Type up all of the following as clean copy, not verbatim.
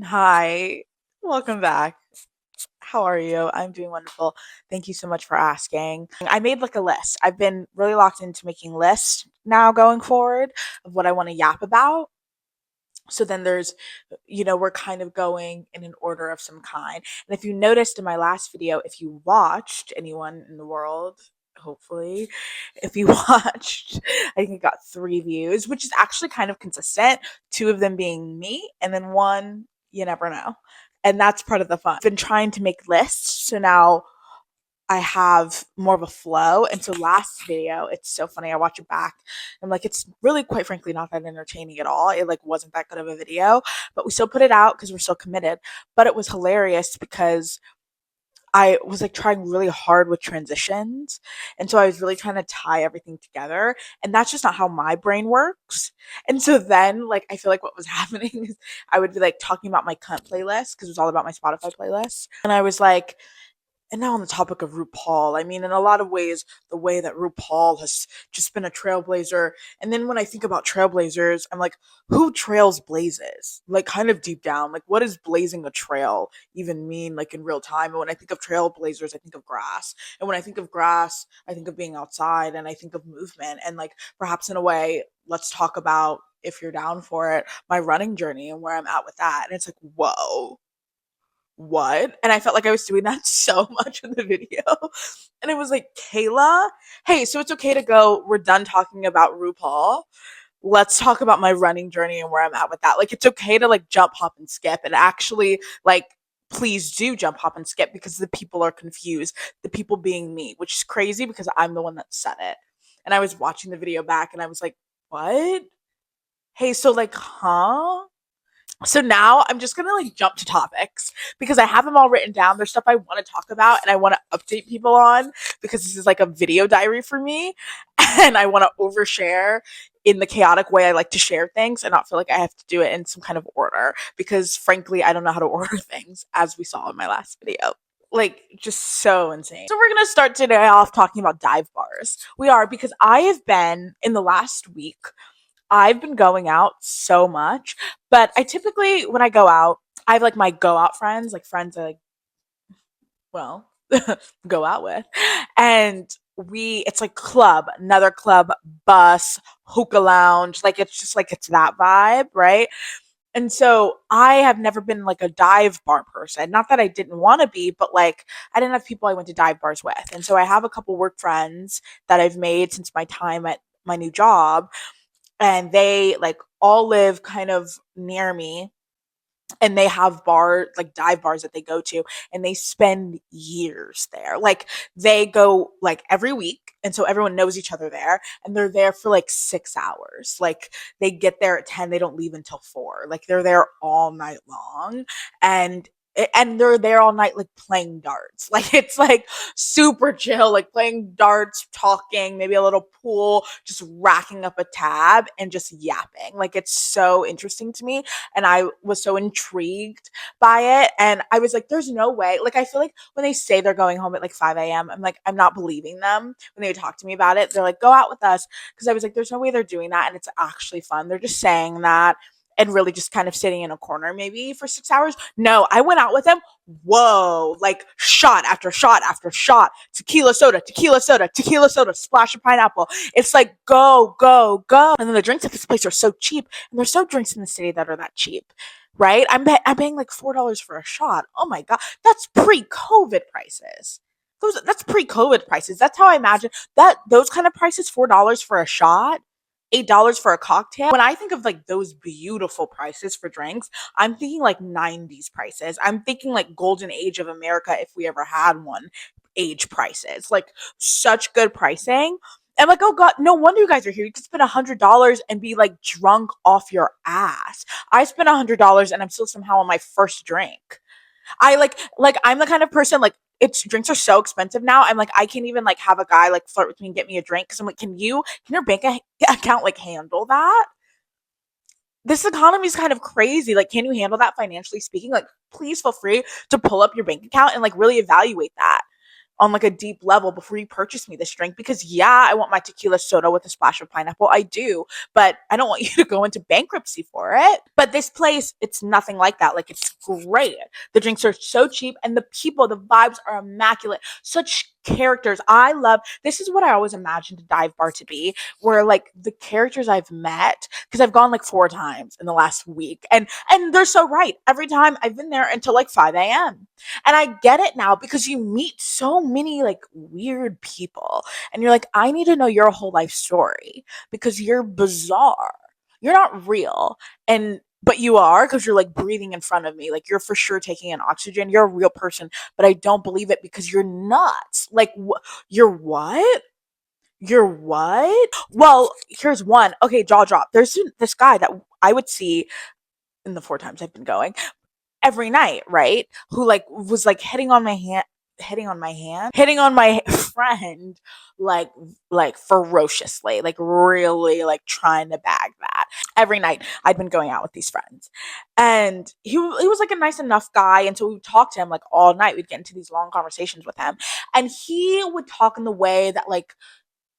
Hi, welcome back. How are you? I'm doing wonderful. Thank you so much for asking. I made like a list. I've been really locked into making lists now going forward of what I want to yap about. So then we're kind of going in an order of some kind. And if you noticed in my last video, if you watched, anyone in the world, hopefully, if you watched, I think it got 3 views, which is actually kind of consistent. Two of them being me, and then one, you never know. And that's part of the fun. I've been trying to make lists. So now I have more of a flow. And so last video, it's so funny. I watch it back. I'm like, it's really quite frankly not that entertaining at all. It like wasn't that good of a video, but we still put it out because we're still committed. But it was hilarious because I was like trying really hard with transitions. And so I was really trying to tie everything together. And that's just not how my brain works. And so then, like, I feel like what was happening is I would be like talking about my cunt playlist because it was all about my Spotify playlist. And I was like, and now on the topic of RuPaul, I mean, in a lot of ways, the way that RuPaul has just been a trailblazer. And then when I think about trailblazers, I'm like, who trails blazes? Like, kind of deep down, like, what does blazing a trail even mean, like, in real time? And when I think of trailblazers, I think of grass. And when I think of grass, I think of being outside and I think of movement. And, like, perhaps in a way, let's talk about, if you're down for it, my running journey and where I'm at with that. And it's like, whoa, what? And I felt like I was doing that so much in the video. And it was like, Kayla, hey, so it's okay to go. We're done talking about RuPaul. Let's talk about my running journey and where I'm at with that. Like, it's okay to like jump, hop, and skip. And actually, like, please do jump, hop, and skip because the people are confused. The people being me, which is crazy because I'm the one that said it. And I was watching the video back and I was like, what? Hey, so like, huh? So now I'm just gonna like jump to topics because I have them all written down. There's stuff I want to talk about and I want to update people on because this is like a video diary for me and I want to overshare in the chaotic way I like to share things and not feel like I have to do it in some kind of order because frankly I don't know how to order things as we saw in my last video. Like just so insane. So we're gonna start today off talking about dive bars. We are because I have been in the last week I've been going out so much, but I typically, when I go out, I have like my go out friends, like friends I like, well, go out with. And it's like club, another club, bus, hookah lounge. Like it's just like it's that vibe, right? And so I have never been like a dive bar person. Not that I didn't want to be, but like I didn't have people I went to dive bars with. And so I have a couple work friends that I've made since my time at my new job and they like all live kind of near me and they have dive bars that they go to and they spend years there, like they go like every week and so everyone knows each other there and they're there for like 6 hours, like they get there at 10, they don't leave until 4, like they're there all night long and they're there all night like playing darts like it's like super chill, like playing darts, talking, maybe a little pool, just racking up a tab and just yapping. Like it's so interesting to me and I was so intrigued by it. And I was like, there's no way. Like, I feel like when they say they're going home at like 5 a.m., I'm like, I'm not believing them when they would talk to me about it. They're like, go out with us. Because I was like, there's no way they're doing that. And it's actually fun. They're just saying that and really just kind of sitting in a corner maybe for 6 hours. No, I went out with them. Whoa, like shot after shot after shot, tequila soda, tequila soda, tequila soda, splash of pineapple. It's like go, go, go. And then the drinks at this place are so cheap. And there's no drinks in the city that are that cheap, right? I'm paying like $4 for a shot. Oh my god, that's pre-COVID prices. That's pre-COVID prices. That's how I imagine that those kind of prices. $4 for a shot. $8 for a cocktail. When I think of like those beautiful prices for drinks, I'm thinking like 90s prices. I'm thinking like golden age of America if we ever had one age prices. Like such good pricing. I'm like, oh god, no wonder you guys are here. You could spend $100 and be like drunk off your ass. I spent $100 and I'm still somehow on my first drink. I like I'm the kind of person like it's drinks are so expensive now. I'm like I can't even like have a guy like flirt with me and get me a drink because I'm like, can your account like handle that? This economy is kind of crazy. Like, can you handle that financially speaking? Like, please feel free to pull up your bank account and like really evaluate that. on like a deep level before you purchase me this drink, because yeah, I want my tequila soda with a splash of pineapple. I do, but I don't want you to go into bankruptcy for it. But this place, it's nothing like that. Like, it's great. The drinks are so cheap, and the people, the vibes are immaculate. Such characters. I love this is what I always imagined a dive bar to be, where like the characters I've met, because I've gone like 4 times in the last week, and they're so right. Every time I've been there until like 5 a.m. And I get it now, because you meet so many like weird people, and you're like, I need to know your whole life story, because you're bizarre. You're not real. And but you are, because you're like breathing in front of me. Like, you're for sure taking in oxygen. You're a real person, but I don't believe it because you're nuts. Like, you're what? You're what? Well, here's one. Okay, jaw drop. There's this guy that I would see in the 4 times I've been going every night, right? Who like was like hitting on my friend, like ferociously, like really like trying to bag that. Every night I'd been going out with these friends. And he was like a nice enough guy, and so we would talk to him like all night. We'd get into these long conversations with him. And he would talk in the way that like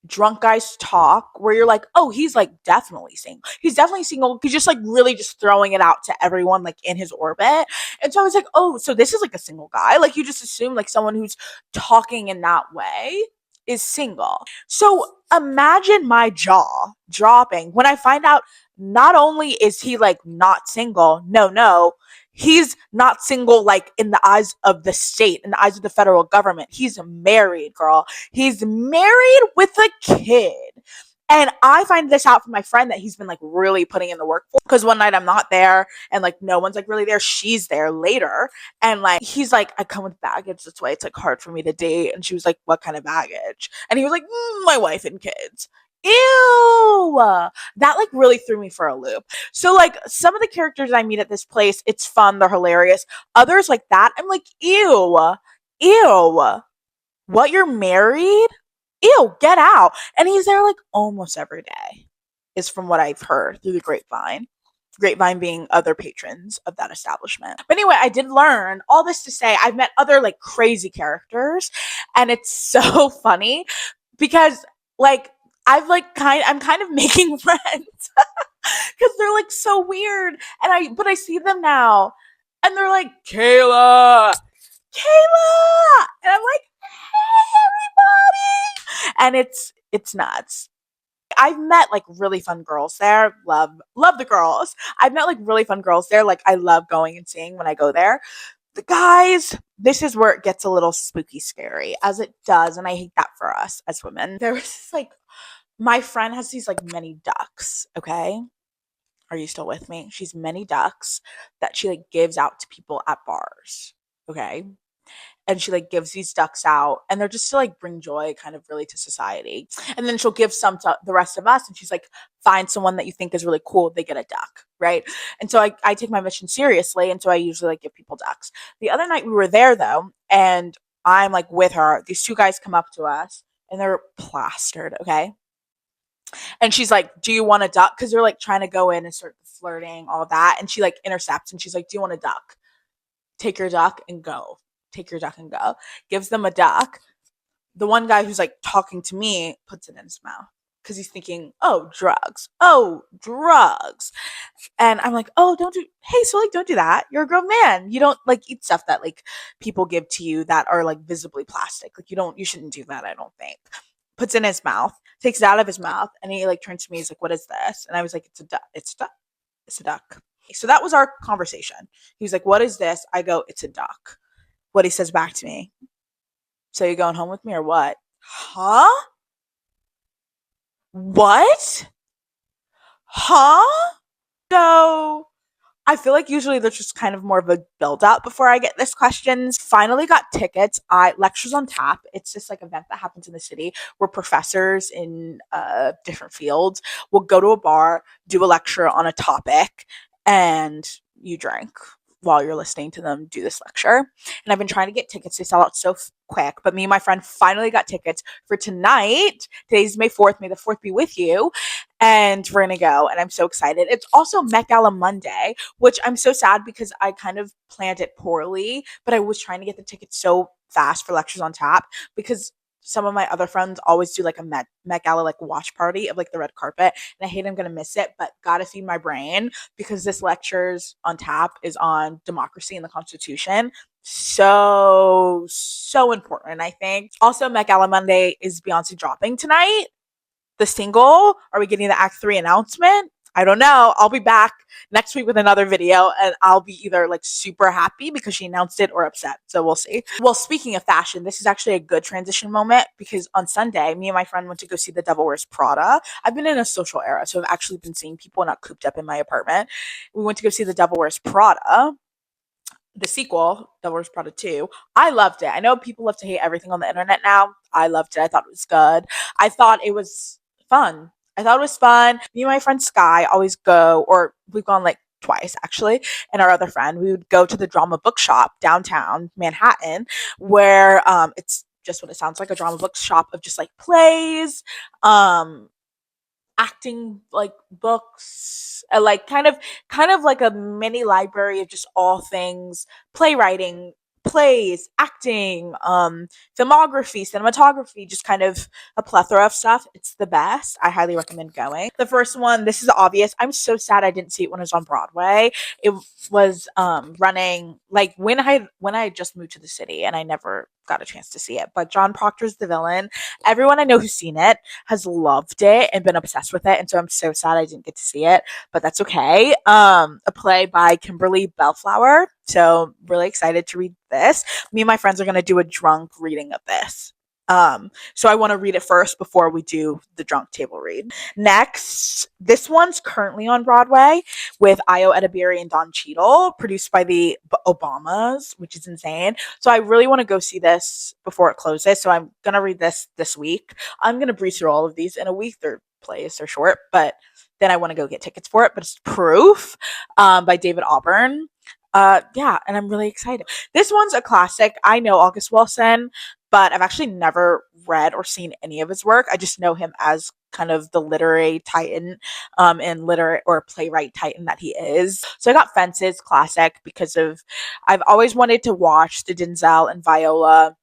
drunk guys talk, where you're like, oh, he's like definitely single. He's definitely single. He's just like really just throwing it out to everyone like in his orbit. And so I was like, oh, so this is like a single guy. Like, you just assume like someone who's talking in that way is single. So imagine my jaw dropping when I find out not only is he like not single, no, he's not single like in the eyes of the state, in the eyes of the federal government. He's married, girl. He's married with a kid. And I find this out from my friend that he's been like really putting in the work for. Because one night I'm not there, and like no one's like really there. She's there later. And like he's like, I come with baggage. That's why it's like hard for me to date. And she was like, what kind of baggage? And he was like, my wife and kids. Ew. That like really threw me for a loop. So like some of the characters I meet at this place, it's fun, they're hilarious. Others like that, I'm like, ew. What, you're married? Ew, get out. And he's there like almost every day, is from what I've heard through the grapevine. Grapevine being other patrons of that establishment. But anyway, I did learn all this to say I've met other like crazy characters, and it's so funny because like I'm kind of making friends because they're like so weird, and I see them now, and they're like, Kayla, and I'm like, hey everybody, and it's nuts. I've met like really fun girls there. Love the girls. I've met like really fun girls there. Like, I love going and seeing when I go there. The guys, this is where it gets a little spooky scary, as it does, and I hate that for us as women. There was this, like, my friend has these like many ducks, okay? Are you still with me? She's many ducks that she like gives out to people at bars, okay? And she like gives these ducks out, and they're just to like bring joy kind of really to society. And then she'll give some to the rest of us, and she's like, find someone that you think is really cool, they get a duck, right? And so I take my mission seriously, and so I usually like give people ducks. The other night we were there though, and I'm like with her, these 2 guys come up to us, and they're plastered, okay? And she's like, do you want a duck? Because they're like trying to go in and start flirting, all that. And she like intercepts, and she's like, do you want a duck? Take your duck and go. Take your duck and go. Gives them a duck. The one guy who's like talking to me puts it in his mouth because he's thinking, oh, drugs. Oh, drugs. And I'm like, oh, hey, so like, don't do that. You're a grown man. You don't like eat stuff that like people give to you that are like visibly plastic. Like, you shouldn't do that, I don't think. Puts it in his mouth, takes it out of his mouth, and he like turns to me. He's like, what is this? And I was like, it's a duck. It's a duck. It's a duck. So that was our conversation. He was like, what is this? I go, it's a duck. What he says back to me, so you going home with me or what? Huh? What? Huh? So I feel like usually there's just kind of more of a build up before I get this questions. Finally got tickets. I lectures on tap. It's this like event that happens in the city where professors in different fields will go to a bar, do a lecture on a topic, and you drink. while you're listening to them do this lecture. And I've been trying to get tickets. They sell out so quick, but me and my friend finally got tickets for tonight. Today's May 4th. May the 4th be with you. And we're going to go. And I'm so excited. It's also Met Gala Monday, which I'm so sad because I kind of planned it poorly, but I was trying to get the tickets so fast for Lectures on Tap because some of my other friends always do like a Met Gala like watch party of like the red carpet, and I hate I'm gonna miss it, but gotta feed my brain because this Lectures on Tap is on democracy and the Constitution. So important, I think. Also, Met Gala Monday is Beyonce dropping tonight the single? Are we getting the Act 3 announcement? I don't know. I'll be back next week with another video and I'll be either like super happy because she announced it or upset. So we'll see. Well, speaking of fashion, this is actually a good transition moment because on Sunday, me and my friend went to go see The Devil Wears Prada. I've been in a social era, so I've actually been seeing people not cooped up in my apartment. We went to go see The Devil Wears Prada, the sequel, Devil Wears Prada 2. I loved it. I know people love to hate everything on the internet now. I loved it. I thought it was good. I thought it was fun. I thought it was fun. Me and my friend Sky always go, or we've gone like twice actually, and our other friend, we would go to the drama bookshop downtown Manhattan, where it's just what it sounds like, a drama bookshop of just like plays, um, acting like books, like kind of like a mini library of just all things playwriting, plays, acting, filmography, cinematography, just kind of a plethora of stuff. It's the best. I highly recommend going. The first one, this is obvious. I'm so sad I didn't see it when it was on Broadway. It was running like when I just moved to the city and I never got a chance to see it. But John Proctor's the villain. Everyone I know who's seen it has loved it and been obsessed with it, and so I'm so sad I didn't get to see it, but that's okay. A play by Kimberly Bellflower, so really excited to read this. Me and my friends are going to do a drunk reading of this. So I want to read it first before we do the drunk table read. Next, this one's currently on Broadway with Io Edebiri and Don Cheadle, produced by the Obamas, which is insane. So I really want to go see this before it closes. So I'm gonna read this week. I'm gonna breeze through all of these in a week. They're plays, they're short, but then I want to go get tickets for it. But it's Proof, by David Auburn. Yeah, and I'm really excited. This one's a classic. I know August Wilson, but I've actually never read or seen any of his work. I just know him as kind of the literary titan, and literary or playwright titan that he is. So I got Fences classic because of I've always wanted to watch the Denzel and Viola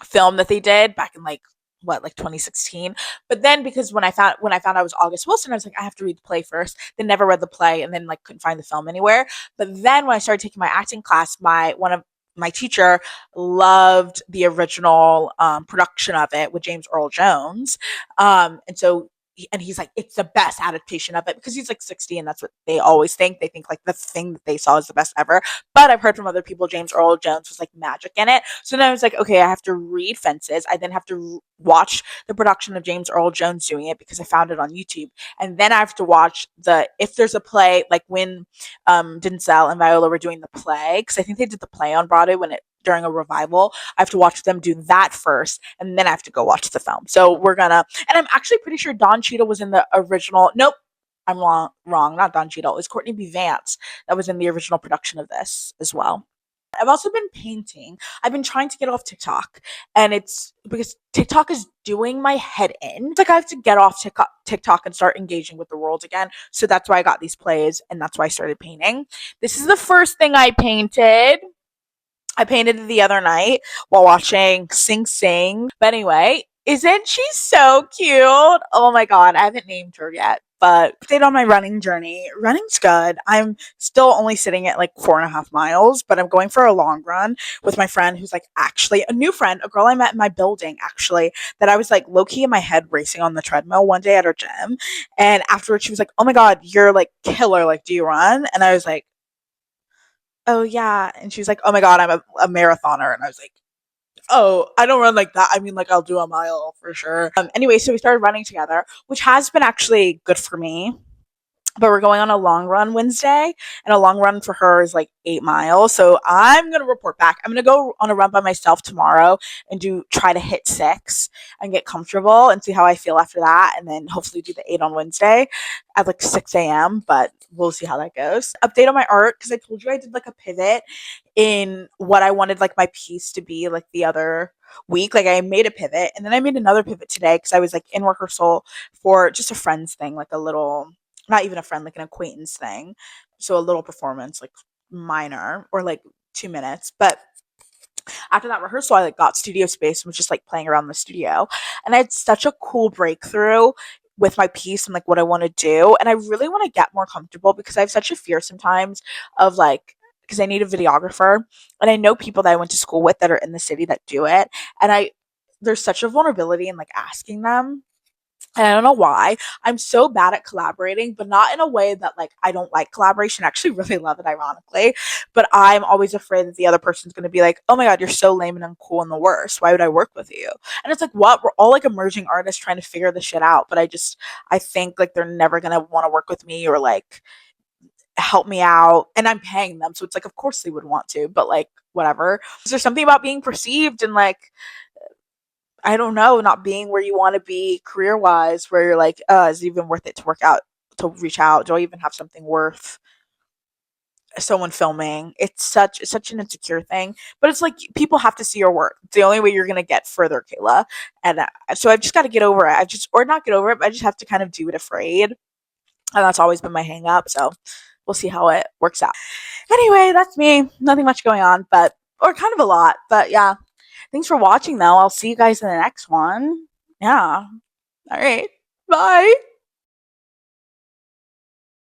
film that they did back in like 2016. But then because when I found I was August Wilson, I was like, I have to read the play first. Then never read the play and then like couldn't find the film anywhere. But then when I started taking my acting class, my teacher loved the original production of it with James Earl Jones. And he's like, it's the best adaptation of it because he's like 60 and that's what they always think. They think like the thing that they saw is the best ever. But I've heard from other people, James Earl Jones was like magic in it. So then I was like, okay, I have to read Fences. I then have to watch the production of James Earl Jones doing it because I found it on YouTube. And then I have to watch if there's a play, like when Denzel and Viola were doing the play, because I think they did the play on Broadway during a revival. I have to watch them do that first, and then I have to go watch the film. So and I'm actually pretty sure Don Cheadle was in the original. Nope, I'm wrong. Not Don Cheadle. It was Courtney B. Vance that was in the original production of this as well. I've also been painting. I've been trying to get off TikTok, and it's because TikTok is doing my head in. It's like I have to get off TikTok and start engaging with the world again. So that's why I got these plays, and that's why I started painting. This is the first thing I painted. I painted it the other night while watching Sing Sing. But anyway, isn't she so cute? Oh my god, I haven't named her yet. But update on my running journey. Running's good. I'm still only sitting at like 4.5 miles, but I'm going for a long run with my friend who's like actually a new friend, a girl I met in my building actually, that I was like low key in my head racing on the treadmill one day at her gym. And afterwards she was like, oh my god, you're like killer. Like, do you run? And I was like, oh yeah. And she was like, oh my god, I'm a marathoner. And I was like, oh, I don't run like that. I mean, like I'll do a mile for sure. Anyway, so we started running together, which has been actually good for me but we're going on a long run Wednesday, and a long run for her is like 8 miles. So I'm gonna report back. I'm gonna go on a run by myself tomorrow and do try to hit 6 and get comfortable and see how I feel after that, and then hopefully do the 8 on Wednesday at like 6 a.m. But we'll see how that goes. Update on my art because I told you I did like a pivot in what I wanted like my piece to be like the other week. Like I made a pivot and then I made another pivot today because I was like in rehearsal for just a friend's thing, like a little, not even a friend, like an acquaintance thing. So a little performance, like minor or like 2 minutes. But after that rehearsal, I like got studio space and was just like playing around the studio. And I had such a cool breakthrough with my piece and like what I want to do. And I really want to get more comfortable because I have such a fear sometimes of like, because I need a videographer and I know people that I went to school with that are in the city that do it. And there's such a vulnerability in like asking them, and I don't know why. I'm so bad at collaborating, but not in a way that like I don't like collaboration. I actually really love it, ironically. But I'm always afraid that the other person's gonna be like, "Oh my god, you're so lame and uncool and the worst. Why would I work with you?" And it's like, what? We're all like emerging artists trying to figure this shit out. But I think like they're never gonna want to work with me or like help me out, and I'm paying them, so it's like, of course they would want to. But like, whatever. Is there something about being perceived and like I don't know, not being where you want to be career wise, where you're like, is it even worth it to work out, to reach out? Do I even have something worth someone filming? It's such an insecure thing, but it's like people have to see your work. It's the only way you're gonna get further, Kayla. And so I've just got to get over it. Or not get over it, but I just have to kind of do it afraid, and that's always been my hang up. So we'll see how it works out. Anyway, that's me. Nothing much going on, but or kind of a lot, but yeah. Thanks for watching, though. I'll see you guys in the next one. Yeah. All right. Bye.